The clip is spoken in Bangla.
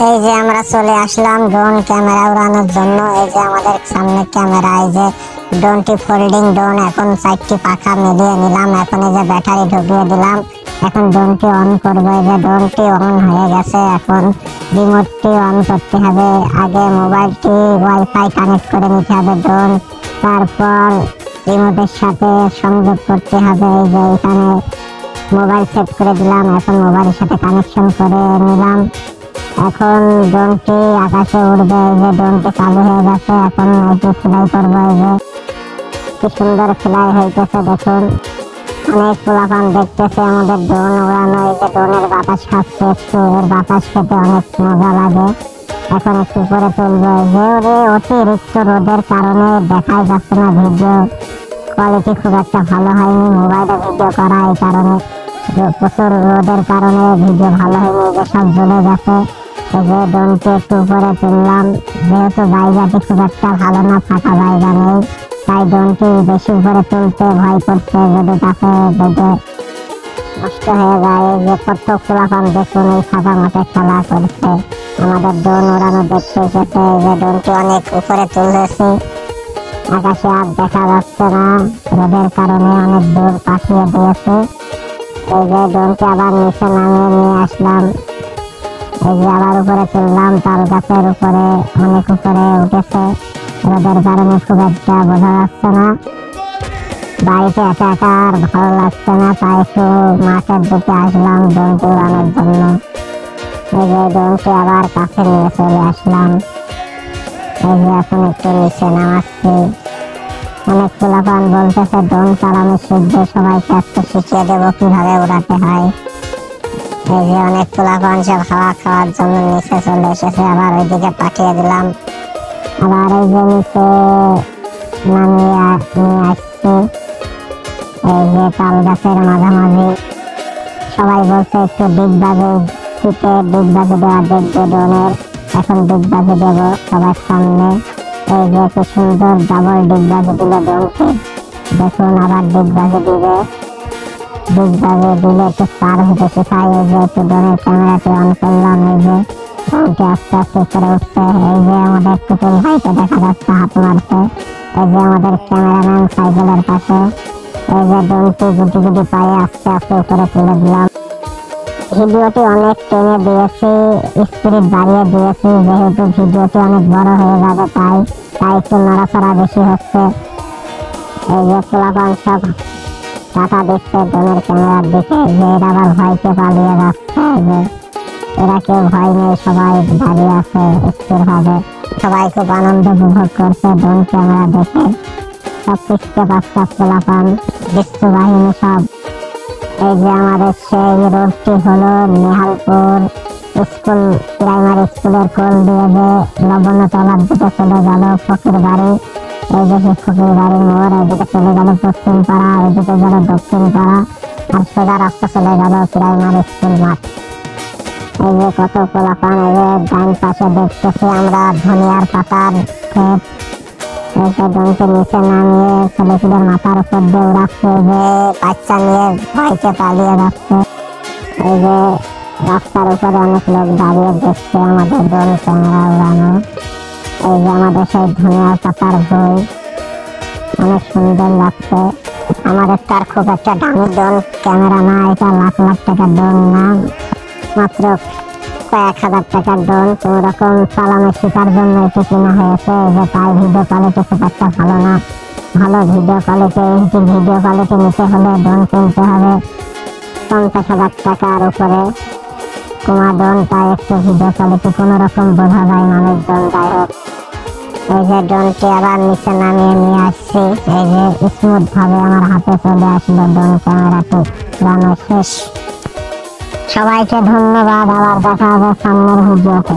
এই যে আমরা চলে আসলাম ড্রোন ক্যামেরা উড়ানোর জন্য। এই যে আমাদের সামনে ক্যামেরা, এই যে ড্রোনটি ফোল্ডিং ড্রোন। এখন 4টি পাখা মিলিয়ে নিলাম, এখন এই যে ব্যাটারি ঢুকিয়ে দিলাম। এখন ড্রোনটি অন করবো। এই যে ড্রোনটি অন হয়ে গেছে। এখন রিমোটটি অন করতে হবে। আগে মোবাইলটি ওয়াইফাই কানেক্ট করে নিতে হবে ড্রোন, তারপর রিমোটের সাথে সংযোগ করতে হবে। এই যে এখানে মোবাইল সেট করে দিলাম, এখন মোবাইলের সাথে কানেকশন করে নিলাম। এখন ড্রোনটি আকাশে উড়বে। এই যে ড্রোনটি চালু হয়ে গেছে। এখন এটি ফ্লাই করবো। এই যে কি সুন্দর ফ্লাই হইতেছে দেখুন। অনেক পোলাপান দেখতেছে আমাদের ড্রোন উড়ানো। এই যে ড্রোনের বাতাস খাচ্ছে, একটু এর বাতাস খেতে অনেক মজা লাগে। এখন একটু উপরে তুলবো। এই যে অতিরিক্ত রোদের কারণে দেখাই যাচ্ছে না, ভিডিও কোয়ালিটি খুব একটা ভালো হয়নি। মোবাইলে ভিডিও করা, এই কারণে প্রচুর রোদের কারণে ভিডিও ভালো হয়নি, যে সব জ্বলে গেছে। এই যে ড্রোনটি একটু উপরে তুললাম, যেহেতু জায়গাটি খুব একটা ভালো না, ফাঁকা জায়গা নেই, তাই ড্রোনটি বেশি উপরে তুলতে ভয় করছে, যদি কাছে বেঁধে নষ্ট হয়ে যায়। এই যে কত পোলাপান দেখুন এই ফাঁকা মাঠে খেলা করছে, আমাদের ড্রোন উড়ানো দেখতে এসেছে। এই যে ড্রোনটি অনেক উপরে তুলেছি, আকাশে আর দেখা যাচ্ছে না, রোদের কারণে অনেক দূর পাঠিয়ে দিয়েছে। এই যে ড্রোনটি আবার নিচে নামিয়ে নিয়ে আসলাম। এই যে আবার উপরে তুললাম, তাল গাছের উপরে অনেক উপরে উঠেছে, রোদের কারণে খুব একটা বোঝা যাচ্ছে না। বাড়িতে একা একা আর ভালো লাগছে না, তাই একটু মাঠের দিকে আসলাম ড্রোনটি উড়ানোর জন্য। এই যে ড্রোনটি আবার কাছে নিয়ে চলে আসলাম। এই যে এখন একটু নিচে নামাচ্ছি। অনেক পোলাপান বলতেছে ড্রোন চালানো শিখবে, সবাইকে আজকে শিখিয়ে দেবো কিভাবে উড়াতে হয়। এই যে অনেক পোলাপান সব হাওয়া খাওয়ার জন্য নিচে চলে এসেছে, আবার ওইদিকে পাঠিয়ে দিলাম। আবার এই যে নিচে নামিয়ে নিয়ে আসছি। এই যে তাল গাছের মাঝামাঝি সবাই বলছে একটু ডিগবাজি, শীতে ডিগবাজি দেওয়া দেখবে ড্রোনের। এখন ডিগবাজি দেবো সবার সামনে। এই যে কি সুন্দর ডাবল ডিগবাজি দিল ড্রোনকে, দেখুন আবার ডিগবাজি দিবে। ডিগবাজি দিলে একটু পার হতে শেখায়। এই যে একটু ড্রোনের ক্যামেরাটি অন করলাম। এই যে ড্রোনটি আস্তে আস্তে উপরে উঠছে। এই যে আমাদের টুটুল ভাইকে দেখা যাচ্ছে হাত মারছে। এই যে আমাদের ক্যামেরাম্যান সাইকেলের পাশে। এই যে ড্রোনটি গুটি গুটি পায়ে আস্তে আস্তে উপরে তুলে দিলাম। ভিডিওটি অনেক টেনে দিয়েছি, স্পিড বাড়িয়ে দিয়েছি, যেহেতু ভিডিওটি অনেক বড় হয়ে যাবে, তাই একটু নড়াচড়া বেশি হচ্ছে। এই যে পোলাপান সব টাকা দিচ্ছে ড্রোনের ক্যামেরার দিকে, যে এরা আবার ভয়কে পালিয়ে যাচ্ছে। যে এরা কেউ ভয় নেই, সবাই দাঁড়িয়ে আছে স্থির ভাবে। সবাই খুব আনন্দ উপভোগ করছে ড্রোন ক্যামেরা দেখে। সব পিছকে পাঁচটা পোলাপান, বিশ্ব বাহিনী সব। এই যে আমাদের সেই রোডটি হলো নেহালপুর স্কুল, প্রাইমারি স্কুলের কোল দিয়ে যে লবণতলার দিকে চলে গেল ফকির বাড়ি। এই যে ফকির বাড়ির মোড়, এদিকে চলে গেল পশ্চিম পাড়া, এদিকে গেল দক্ষিণ পাড়া, আর সোজা রাস্তা চলে গেল প্রাইমারি স্কুল মাঠ। এই যে কত পোলাপান। এই যে ডান পাশে দেখতেছি আমরা ধনিয়ার পাতার ক্ষেত। এই যে ড্রোনকে নিচে নামিয়ে ছেলেপুলের মাথার উপর দিয়ে উড়াচ্ছে, যে বাচ্চা নিয়ে ভয়কে পালিয়ে যাচ্ছে। এই যে রাস্তার উপরে অনেক লোক দাঁড়িয়ে দেখছে আমাদের ড্রোন ক্যামেরা উড়ানো। এই যে আমাদের সেই ধনিয়ার পাতার ভুঁই অনেক সুন্দর লাগছে। আমাদের তার খুব একটা দামি ড্রোন ক্যামেরা না, এটা লাখ লাখ টাকার ড্রোন না, মাত্র কয়েক হাজার টাকার ড্রোন। কোন রকম চালানো শেখার জন্য এটি কেনা হয়েছে। এই যে তাই ভিডিও কোয়ালিটি খুব একটা ভালো না। ভালো ভিডিও কোয়ালিটি, ভিডিও কোয়ালিটি নিতে হলে ড্রোন কিনতে হবে 50,000 টাকার উপরে কোমা ড্রোন, তাই একটু ভিডিও কোয়ালিটি কোন রকম বোঝা যায় মানুষজন। যাই হোক, এই যে ড্রোনটি আবার নিচে নামিয়ে নিয়ে আসছি। এই যে স্মুথ ভাবে আমার হাতে চলে আসলো ড্রোন ক্যামেরাটি উড়ানো শেষ। সবাইকে ধন্যবাদ, আবার দেখা হবে সামনের ভিডিওতে।